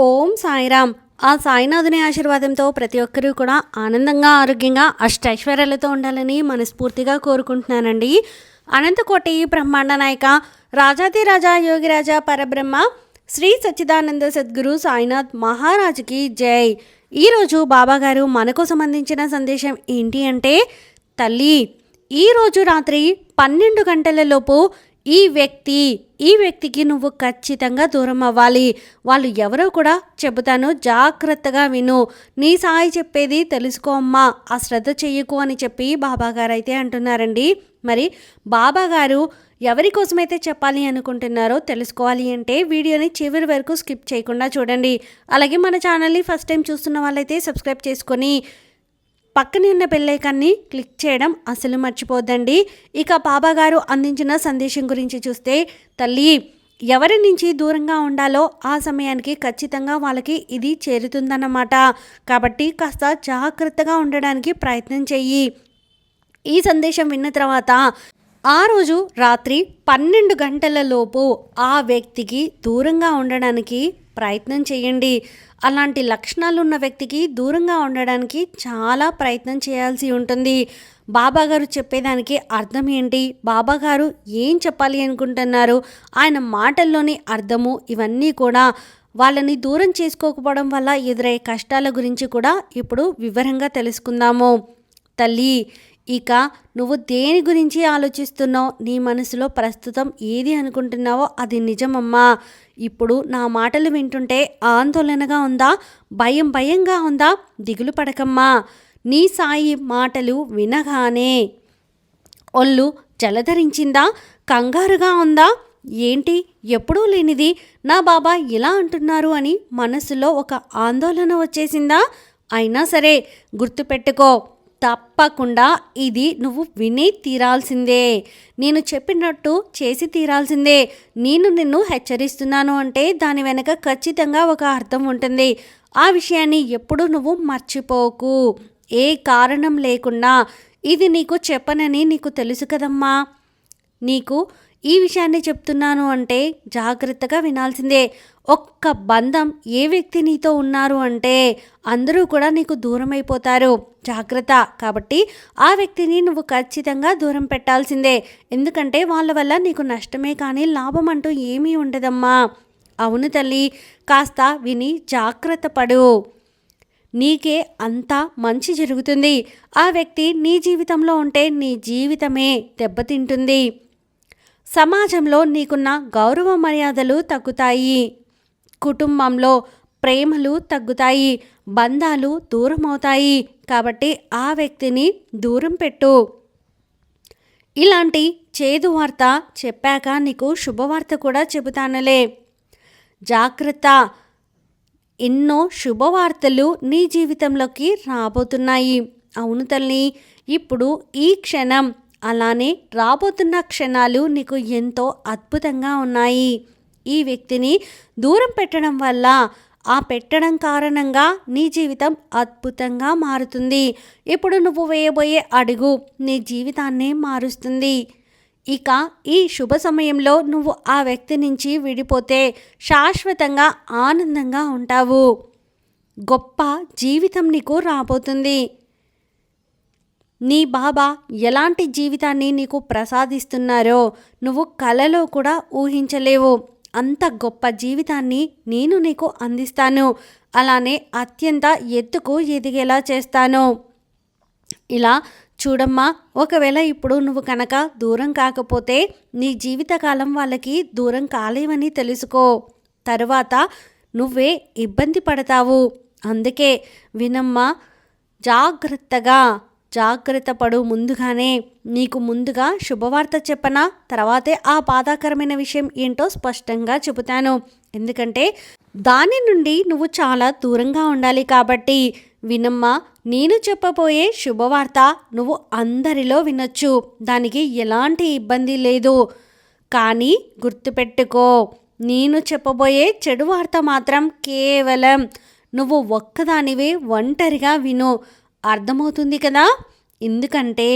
ఓం సాయిరామ్. ఆ సాయినాథుని ఆశీర్వాదంతో ప్రతి ఒక్కరూ కూడా ఆనందంగా, ఆరోగ్యంగా, అష్టైశ్వర్యాలతో ఉండాలని మనస్ఫూర్తిగా కోరుకుంటున్నానండి. అనంతకోటి బ్రహ్మాండ నాయక, రాజాధిరాజా, యోగిరాజా, పరబ్రహ్మ, శ్రీ సచ్చిదానంద సద్గురు సాయినాథ్ మహారాజుకి జై. ఈరోజు బాబాగారు మనకు సంబంధించిన సందేశం ఏంటి అంటే, తల్లి, ఈరోజు రాత్రి 12 గంటలలోపు ఈ వ్యక్తికి నువ్వు ఖచ్చితంగా దూరం అవ్వాలి. వాళ్ళు ఎవరో కూడా చెబుతాను, జాగ్రత్తగా విను. నీ సాయి చెప్పేది తెలుసుకో అమ్మా, అశ్రద్ధ చెయ్యకు అని చెప్పి బాబాగారు అయితే అంటున్నారండి. మరి బాబాగారు ఎవరి కోసమైతే చెప్పాలి అనుకుంటున్నారో తెలుసుకోవాలి అంటే వీడియోని చివరి వరకు స్కిప్ చేయకుండా చూడండి. అలాగే మన ఛానల్ని ఫస్ట్ టైం చూస్తున్న వాళ్ళైతే సబ్స్క్రైబ్ చేసుకొని పక్కనే ఉన్న బెల్ ఐకాన్ని క్లిక్ చేయడం అసలు మర్చిపోద్దండి. ఇక బాబాగారు అందించిన సందేశం గురించి చూస్తే, తల్లి, ఎవరి నుంచి దూరంగా ఉండాలో ఆ సమయానికి ఖచ్చితంగా వాళ్ళకి ఇది చేరుతుందన్నమాట. కాబట్టి కాస్త జాగ్రత్తగా ఉండడానికి ప్రయత్నం చెయ్యి. ఈ సందేశం విన్న తర్వాత ఆ రోజు రాత్రి 12 గంటలలోపు ఆ వ్యక్తికి దూరంగా ఉండడానికి ప్రయత్నం చేయండి. అలాంటి లక్షణాలు ఉన్న వ్యక్తికి దూరంగా ఉండడానికి చాలా ప్రయత్నం చేయాల్సి ఉంటుంది. బాబాగారు చెప్పేదానికి అర్థం ఏంటి, బాబాగారు ఏం చెప్పాలి అనుకుంటున్నారు, ఆయన మాటల్లోని అర్థము, ఇవన్నీ కూడా వాళ్ళని దూరం చేసుకోకపోవడం వల్ల ఎదురయ్యే కష్టాల గురించి కూడా ఇప్పుడు వివరంగా తెలుసుకుందాము. తల్లి, ఇక నువ్వు దేని గురించి ఆలోచిస్తున్నావు, నీ మనసులో ప్రస్తుతం ఏది అనుకుంటున్నావో అది నిజమమ్మా. ఇప్పుడు నా మాటలు వింటుంటే ఆందోళనగా ఉందా, భయంగా ఉందా, దిగులు పడకమ్మా. నీ సాయి మాటలు వినగానే ఒళ్ళు జలధరించిందా, కంగారుగా ఉందా, ఏంటి ఎప్పుడూ లేనిది నా బాబా ఇలా అంటున్నారు అని మనసులో ఒక ఆందోళన వచ్చేసిందా? అయినా సరే గుర్తుపెట్టుకో, తప్పకుండా ఇది నువ్వు విని తీరాల్సిందే. నేను చెప్పినట్టు చేసి తీరాల్సిందే. నిన్ను హెచ్చరిస్తున్నాను అంటే దాని వెనక ఖచ్చితంగా ఒక అర్థం ఉంటుంది. ఆ విషయాన్ని ఎప్పుడూ నువ్వు మర్చిపోకు. ఏ కారణం లేకుండా ఇది నీకు చెప్పనని నీకు తెలుసు కదమ్మా. నీకు ఈ విషయాన్ని చెప్తున్నాను అంటే జాగ్రత్తగా వినాల్సిందే. ఒక్క బంధం, ఏ వ్యక్తి నీతో ఉన్నారు అంటే అందరూ కూడా నీకు దూరం అయిపోతారు. జాగ్రత్త. కాబట్టి ఆ వ్యక్తిని నువ్వు ఖచ్చితంగా దూరం పెట్టాల్సిందే. ఎందుకంటే వాళ్ళ వల్ల నీకు నష్టమే కానీ లాభం అంటూ ఏమీ ఉండదమ్మా. అవును తల్లి, కాస్త విని జాగ్రత్త పడు. నీకే అంతా మంచి జరుగుతుంది. ఆ వ్యక్తి నీ జీవితంలో ఉంటే నీ జీవితమే దెబ్బతింటుంది. సమాజంలో నీకున్న గౌరవ మర్యాదలు తగ్గుతాయి. కుటుంబంలో ప్రేమలు తగ్గుతాయి. బంధాలు దూరం అవుతాయి. కాబట్టి ఆ వ్యక్తిని దూరం పెట్టు. ఇలాంటి చేదు వార్త చెప్పాక నీకు శుభవార్త కూడా చెబుతానులే. జాగ్రత్త. ఎన్నో శుభవార్తలు నీ జీవితంలోకి రాబోతున్నాయి. అవును తల్లి, ఇప్పుడు ఈ క్షణం, అలానే రాబోతున్న క్షణాలు నీకు ఎంతో అద్భుతంగా ఉన్నాయి. ఈ వ్యక్తిని దూరం పెట్టడం వల్ల, ఆ పెట్టడం కారణంగా నీ జీవితం అద్భుతంగా మారుతుంది. ఇప్పుడు నువ్వు వేయబోయే అడుగు నీ జీవితాన్నే మారుస్తుంది. ఇక ఈ శుభ సమయంలో నువ్వు ఆ వ్యక్తి నుంచి విడిపోతే శాశ్వతంగా ఆనందంగా ఉంటావు. గొప్ప జీవితం నీకు రాబోతుంది. నీ బాబా ఎలాంటి జీవితాన్ని నీకు ప్రసాదిస్తున్నారో నువ్వు కలలో కూడా ఊహించలేవు. అంత గొప్ప జీవితాన్ని నేను నీకు అందిస్తాను. అలానే అత్యంత ఎత్తుకు ఎదిగేలా చేస్తాను. ఇలా చూడమ్మా, ఒకవేళ ఇప్పుడు నువ్వు కనుక దూరం కాకపోతే నీ జీవితకాలం వాళ్ళకి దూరం కాలేవని తెలుసుకో. తరువాత నువ్వే ఇబ్బంది పడతావు. అందుకే వినమ్మా, జాగ్రత్త పడు. ముందుగానే నీకు ముందుగా శుభవార్త చెప్పనా, తర్వాతే ఆ బాధాకరమైన విషయం ఏంటో స్పష్టంగా చెబుతాను. ఎందుకంటే దాని నుండి నువ్వు చాలా దూరంగా ఉండాలి. కాబట్టి వినమ్మా, నేను చెప్పబోయే శుభవార్త నువ్వు అందరిలో వినొచ్చు. దానికి ఎలాంటి ఇబ్బంది లేదు. కానీ గుర్తుపెట్టుకో, నేను చెప్పబోయే చెడు వార్త మాత్రం కేవలం నువ్వు ఒక్కదానివే ఒంటరిగా విను. అర్థమవుతుంది కదా? ఎందుకంటే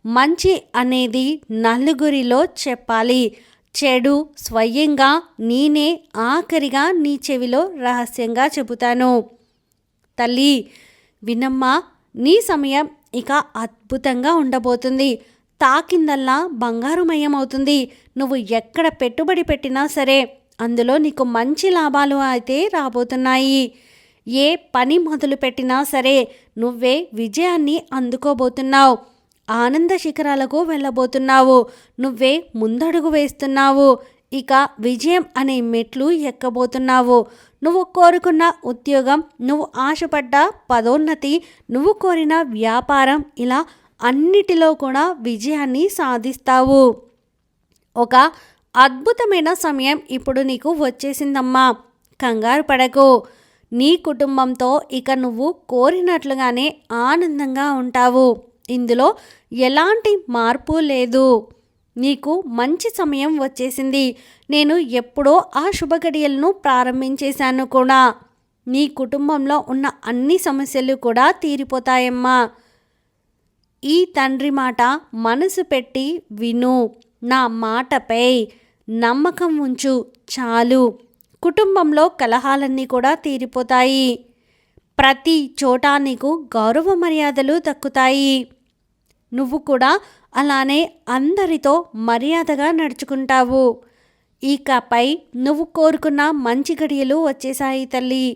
మంచి అనేది నలుగురిలో చెప్పాలి. చెడు స్వయంగా నేనే ఆఖరిగా నీ చెవిలో రహస్యంగా చెబుతాను. తల్లి వినమ్మా, నీ సమయం ఇక అద్భుతంగా ఉండబోతుంది. తాకిందల్లా బంగారుమయమవుతుంది. నువ్వు ఎక్కడ పెట్టుబడి పెట్టినా సరే అందులో నీకు మంచి లాభాలు అయితే రాబోతున్నాయి. ఏ పని మొదలు పెట్టినా సరే నువ్వే విజయాన్ని అందుకోబోతున్నావు. ఆనంద శిఖరాలకు వెళ్ళబోతున్నావు. నువ్వే ముందడుగు వేస్తున్నావు. ఇక విజయం అనే మెట్లు ఎక్కబోతున్నావు. నువ్వు కోరుకున్న ఉద్యోగం, నువ్వు ఆశపడ్డ పదోన్నతి, నువ్వు కోరిన వ్యాపారం, ఇలా అన్నిటిలో కూడా విజయాన్ని సాధిస్తావు. ఒక అద్భుతమైన సమయం ఇప్పుడు నీకు వచ్చేసిందమ్మా. కంగారు పడకు. నీ కుటుంబంతో ఇక నువ్వు కోరినట్లుగానే ఆనందంగా ఉంటావు. ఇందులో ఎలాంటి మార్పు లేదు. నీకు మంచి సమయం వచ్చేసింది. నేను ఎప్పుడో ఆ శుభగడియలను ప్రారంభించేశాను కూడా. నీ కుటుంబంలో ఉన్న అన్ని సమస్యలు కూడా తీరిపోతాయమ్మా. ఈ తండ్రి మాట మనసు పెట్టి విను. నా మాటపై నమ్మకం ఉంచు చాలు. కుటుంబంలో కలహాలన్నీ కూడా తీరిపోతాయి. ప్రతి చోట నీకు గౌరవ మర్యాదలు దక్కుతాయి. నువ్వు కూడా అలానే అందరితో మర్యాదగా నడుచుకుంటావు. ఇకపై నువ్వు కోరుకున్న మంచి గడియలు వచ్చేసాయి తల్లి.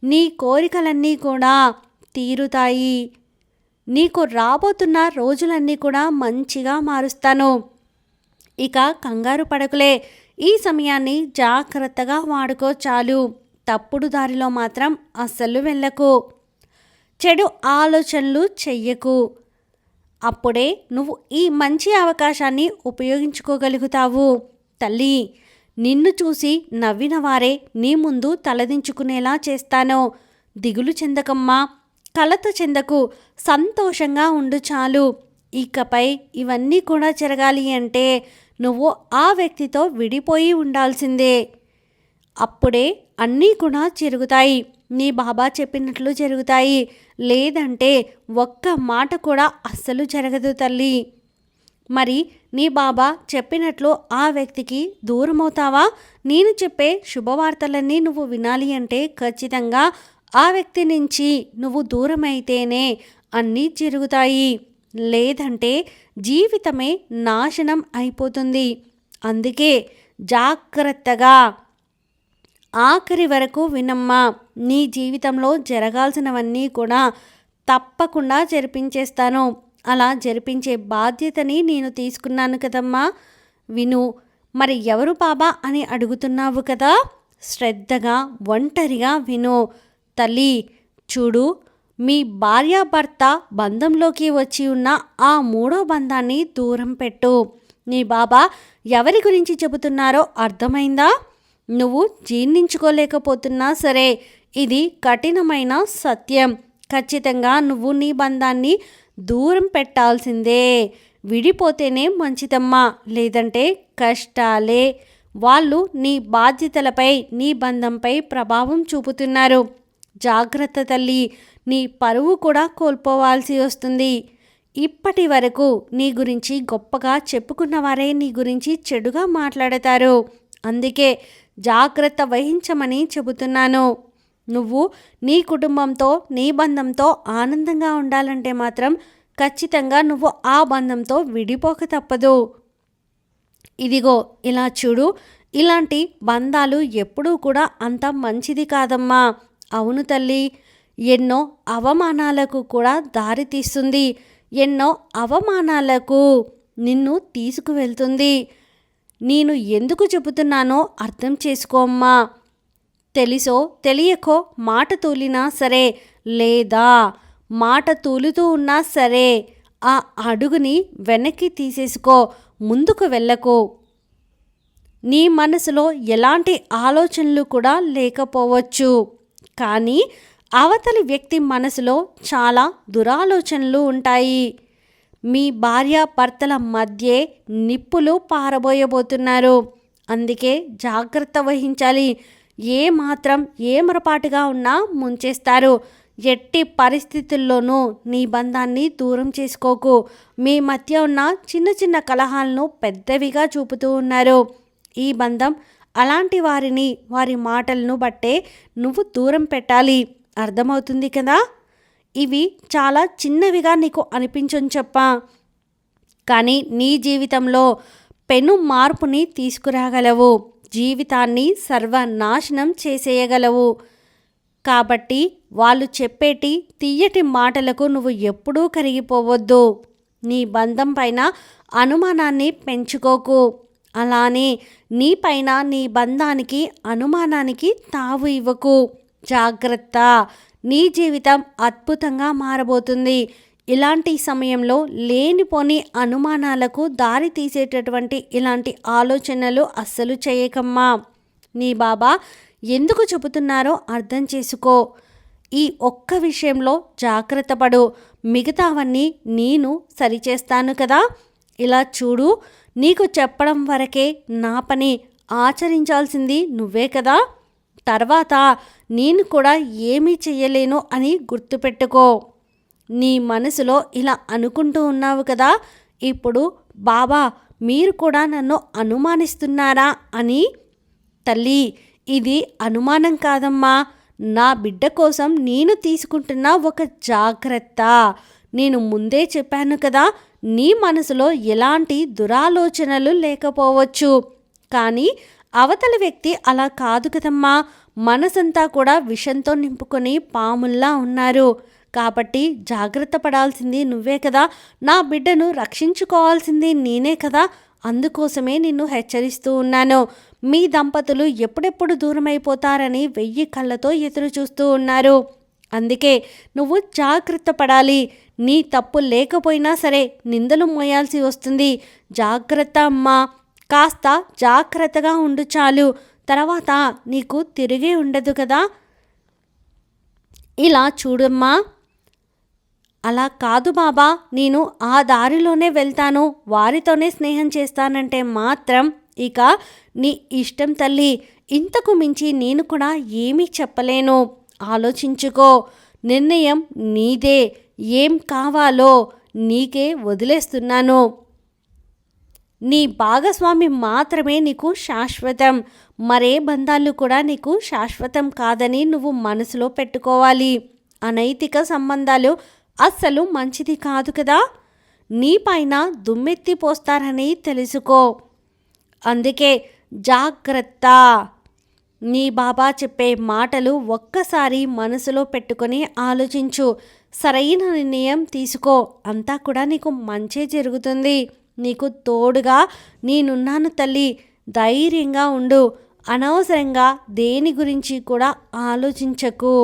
నీ కోరికలన్నీ కూడా తీరుతాయి. నీకు రాబోతున్న రోజులన్నీ కూడా మంచిగా మారుస్తాను. ఇక కంగారు పడకులే. ఈ సమయాన్ని జాగ్రత్తగా వాడుకో చాలు. తప్పుడు దారిలో మాత్రం అస్సలు వెళ్ళకు. చెడు ఆలోచనలు చెయ్యకు. అప్పుడే నువ్వు ఈ మంచి అవకాశాన్ని ఉపయోగించుకోగలుగుతావు. తల్లి, నిన్ను చూసి నవ్విన వారే నీ ముందు తలదించుకునేలా చేస్తాను. దిగులు చెందకమ్మా, కలత చెందకు, సంతోషంగా ఉండు చాలు. ఇకపై ఇవన్నీ కూడా జరగాలి అంటే నువ్వు ఆ వ్యక్తితో విడిపోయి ఉండాల్సిందే. అప్పుడే అన్నీ కూడా జరుగుతాయి. నీ బాబా చెప్పినట్లు జరుగుతాయి. లేదంటే ఒక్క మాట కూడా అస్సలు జరగదు తల్లి. మరి నీ బాబా చెప్పినట్లు ఆ వ్యక్తికి దూరమవుతావా? నేను చెప్పే శుభవార్తలన్నీ నువ్వు వినాలి అంటే ఖచ్చితంగా ఆ వ్యక్తి నుంచి నువ్వు దూరమైతేనే అన్నీ జరుగుతాయి. లేదంటే జీవితమే నాశనం అయిపోతుంది. అందుకే జాగ్రత్తగా ఆఖరి వరకు వినమ్మా. నీ జీవితంలో జరగాల్సినవన్నీ కూడా తప్పకుండా జరిపించేస్తాను. అలా జరిపించే బాధ్యతని నేను తీసుకున్నాను కదమ్మా. విను. మరి ఎవరు బాబా అని అడుగుతున్నావు కదా? శ్రద్ధగా ఒంటరిగా విను. తల్లి చూడు, మీ భార్యాభర్త బంధంలోకి వచ్చి ఉన్న ఆ మూడో బంధాన్ని దూరం పెట్టు. నీ బాబా ఎవరి గురించి చెబుతున్నారో అర్థమైందా? నువ్వు జీర్ణించుకోలేకపోతున్నా సరే, ఇది కఠినమైన సత్యం. ఖచ్చితంగా నువ్వు నీ బంధాన్ని దూరం పెట్టాల్సిందే. విడిపోతేనే మంచిదమ్మా, లేదంటే కష్టాలే. వాళ్ళు నీ బాధ్యతలపై, నీ బంధంపై ప్రభావం చూపుతున్నారు. జాగ్రత్త తల్లి. నీ పరువు కూడా కోల్పోవాల్సి వస్తుంది. ఇప్పటి వరకు నీ గురించి గొప్పగా చెప్పుకున్న వారే నీ గురించి చెడుగా మాట్లాడతారు. అందుకే జాగ్రత్త వహించమని చెబుతున్నాను. నువ్వు నీ కుటుంబంతో, నీ బంధంతో ఆనందంగా ఉండాలంటే మాత్రం ఖచ్చితంగా నువ్వు ఆ బంధంతో విడిపోక తప్పదు. ఇదిగో ఇలా చూడు, ఇలాంటి బంధాలు ఎప్పుడూ కూడా అంత మంచిది కాదమ్మా. అవును తల్లి, ఎన్నో అవమానాలకు కూడా దారి తీస్తుంది. ఎన్నో అవమానాలకు నిన్ను తీసుకువెళ్తుంది. నేను ఎందుకు చెబుతున్నానో అర్థం చేసుకోమ్మా. తెలిసో తెలియకో మాట తూలినా సరే, లేదా మాట తూలుతూ ఉన్నా సరే, ఆ అడుగుని వెనక్కి తీసేసుకో. ముందుకు వెళ్ళకు. నీ మనసులో ఎలాంటి ఆలోచనలు కూడా లేకపోవచ్చు, కానీ అవతలి వ్యక్తి మనసులో చాలా దురాలోచనలు ఉంటాయి. మీ భార్యాభర్తల మధ్యే నిప్పులు పారబోయబోతున్నారు. అందుకే జాగ్రత్త వహించాలి. ఏమాత్రం ఏమరపాటుగా ఉన్నా ముంచేస్తారు. ఎట్టి పరిస్థితుల్లోనూ నీ బంధాన్ని దూరం చేసుకోకు. మీ మధ్య ఉన్న చిన్న చిన్న కలహాలను పెద్దవిగా చూపుతూ ఉన్నారు. ఈ బంధం అలాంటి వారిని వారి మాటలను బట్టే నువ్వు దూరం పెట్టాలి. అర్థమవుతుంది కదా? ఇవి చాలా చిన్నవిగా నీకు అనిపించని చెప్పా, కానీ నీ జీవితంలో పెను మార్పుని తీసుకురాగలవు. జీవితాన్ని సర్వనాశనం చేసేయగలవు. కాబట్టి వాళ్ళు చెప్పేటి తీయటి మాటలకు నువ్వు ఎప్పుడూ కరిగిపోవద్దు. నీ బంధం పైన అనుమానాన్ని పెంచుకోకు. అలానే నీ పైన నీ బంధానికి అనుమానానికి తావు ఇవ్వకు. జాగ్రత్త, నీ జీవితం అద్భుతంగా మారబోతుంది. ఇలాంటి సమయంలో లేనిపోని అనుమానాలకు దారి తీసేటటువంటి ఇలాంటి ఆలోచనలు అస్సలు చేయకమ్మా. నీ బాబా ఎందుకు చెబుతున్నారో అర్థం చేసుకో. ఈ ఒక్క విషయంలో జాగ్రత్త పడు. మిగతావన్నీ నేను సరిచేస్తాను కదా. ఇలా చూడు, నీకు చెప్పడం వరకే నా పని, ఆచరించాల్సింది నువ్వే కదా. తర్వాత నేను కూడా ఏమీ చెయ్యలేను అని గుర్తుపెట్టుకో. నీ మనసులో ఇలా అనుకుంటూ ఉన్నావు కదా, ఇప్పుడు బాబా మీరు కూడా నన్ను అనుమానిస్తున్నారా అని. తల్లి, ఇది అనుమానం కాదమ్మా, నా బిడ్డ కోసం నేను తీసుకుంటున్న ఒక జాగ్రత్త. నేను ముందే చెప్పాను కదా, నీ మనసులో ఎలాంటి దురాలోచనలు లేకపోవచ్చు, కానీ అవతలి వ్యక్తి అలా కాదు కదమ్మా. మనసంతా కూడా విషంతో నింపుకొని పాముల్లా ఉన్నారు. కాబట్టి జాగ్రత్త పడాల్సింది నువ్వే కదా. నా బిడ్డను రక్షించుకోవాల్సింది నేనే కదా. అందుకోసమే నిన్ను హెచ్చరిస్తూ ఉన్నాను. మీ దంపతులు ఎప్పుడెప్పుడు దూరమైపోతారని 1000 కళ్ళతో ఎదురు చూస్తూ ఉన్నారు. అందుకే నువ్వు జాగ్రత్త పడాలి. నీ తప్పు లేకపోయినా సరే నిందలు మోయాల్సి వస్తుంది. జాగ్రత్త అమ్మా, కాస్త జాగ్రత్తగా ఉండు చాలు. తర్వాత నీకు తిరిగే ఉండదు కదా. ఇలా చూడమ్మా, అలా కాదు బాబా, నేను ఆ దారిలోనే వెళ్తాను, వారితోనే స్నేహం చేస్తానంటే మాత్రం ఇక నీ ఇష్టం తల్లి. ఇంతకు మించి నేను కూడా ఏమీ చెప్పలేను. ఆలోచించుకో. నిర్ణయం నీదే. ఏం కావాలో నీకే వదిలేస్తున్నాను. నీ భాగస్వామి మాత్రమే నీకు శాశ్వతం. మరే బంధాలు కూడా నీకు శాశ్వతం కాదని నువ్వు మనసులో పెట్టుకోవాలి. అనైతిక సంబంధాలు అస్సలు మంచిది కాదు కదా. నీ పైన దుమ్మెత్తి పోస్తారని తెలుసుకో. అందుకే జాగ్రత్త. నీ బాబా చెప్పే మాటలు ఒక్కసారి మనసులో పెట్టుకొని ఆలోచించు. సరైన నిర్ణయం తీసుకో. అంతా కూడా నీకు మంచే జరుగుతుంది. నీకు తోడుగా నేనున్నాను తల్లి. ధైర్యంగా ఉండు. అనవసరంగా దేని గురించి కూడా ఆలోచించకు.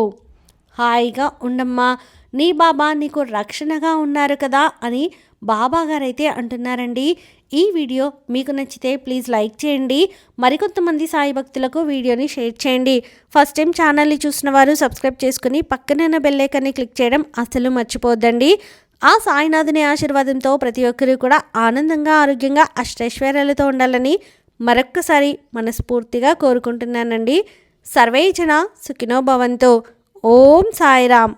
హాయిగా ఉండమ్మా. నీ బాబా నీకు రక్షణగా ఉన్నారు కదా అని బాబాగారైతే అంటున్నారండి. ఈ వీడియో మీకు నచ్చితే ప్లీజ్ లైక్ చేయండి. మరికొంతమంది సాయి భక్తులకు వీడియోని షేర్ చేయండి. ఫస్ట్ టైం ఛానల్ని చూసిన వారు సబ్స్క్రైబ్ చేసుకుని పక్కన బెల్ ఐకాన్ని క్లిక్ చేయడం అసలు మర్చిపోద్దండి. ఆ సాయినాథుని ఆశీర్వాదంతో ప్రతి ఒక్కరూ కూడా ఆనందంగా, ఆరోగ్యంగా, అష్టైశ్వర్యాలతో ఉండాలని మరొక్కసారి మనస్ఫూర్తిగా కోరుకుంటున్నానండి. సర్వే జన సుఖినో భవంతు. ఓం సాయిరామ్.